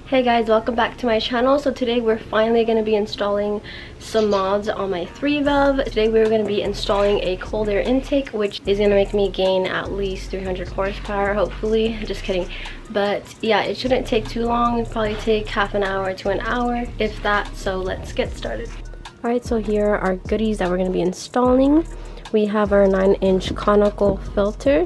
Hey guys, welcome back to my channel. So today we're finally going to be installing some mods on my 3-valve. Today we're going to be installing a cold air intake, which is going to make me gain at least 300 horsepower, hopefully. Just kidding. But yeah, it shouldn't take too long. It'll probably take half an hour to an hour, if that. So let's get started. Alright, so here are our goodies that we're going to be installing. We have our 9-inch conical filter.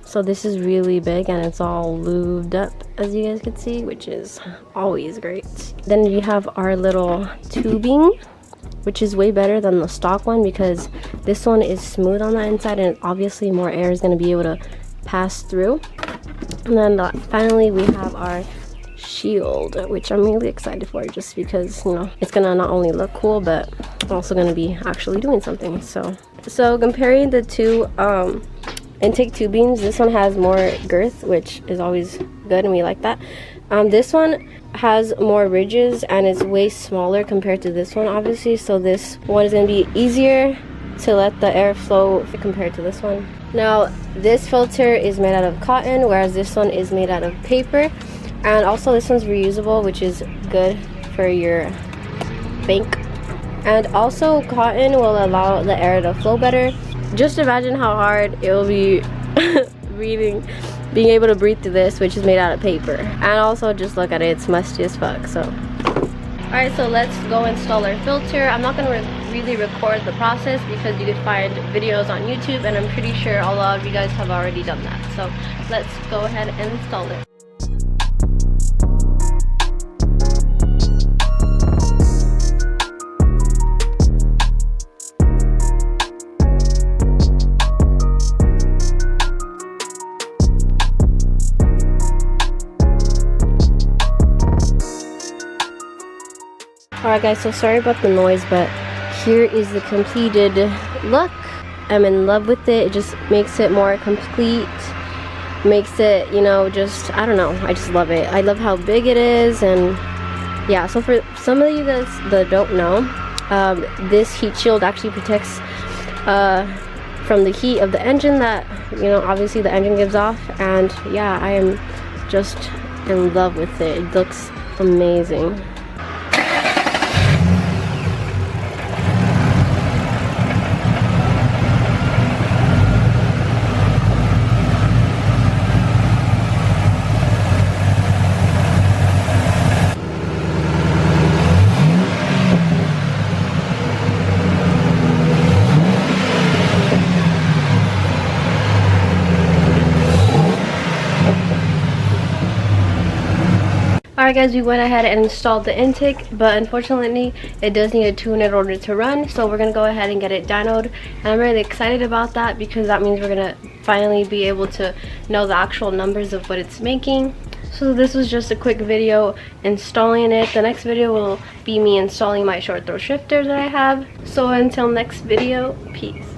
So this is really big and it's all lubed up, as you guys can see, which is always great. Then we have our little tubing, which is way better than the stock one because this one is smooth on the inside and obviously more air is going to be able to pass through. And then finally we have our shield, which I'm really excited for, just because, you know, it's gonna not only look cool but also gonna be actually doing something. So comparing the two intake tubings, this one has more girth, which is always good and we like that. This one has more ridges and is way smaller compared to this one, obviously, so this one is going to be easier to let the air flow compared to this one. Now this filter is made out of cotton, whereas this one is made out of paper, and also this one's reusable, which is good for your bank. And also cotton will allow the air to flow better. Just imagine how hard it will be being able to breathe through this, which is made out of paper. And also just look at it, it's musty as fuck. So alright, so let's go install our filter. I'm not going to really record the process because you could find videos on YouTube, and I'm pretty sure a lot of you guys have already done that. So let's go ahead and install it. Alright guys, so sorry about the noise, but here is the completed look. I'm in love with it. It just makes it more complete, makes it, you know, just, I don't know, I just love it. I love how big it is. And yeah, so for some of you guys that don't know, this heat shield actually protects from the heat of the engine that, you know, obviously the engine gives off. And yeah, I am just in love with it. It looks amazing. Alright guys, we went ahead and installed the intake, but unfortunately it does need a tune in order to run, so we're going to go ahead and get it dynoed, and I'm really excited about that because that means we're going to finally be able to know the actual numbers of what it's making. So this was just a quick video installing it. The next video will be me installing my short throw shifter that I have. So until next video, peace.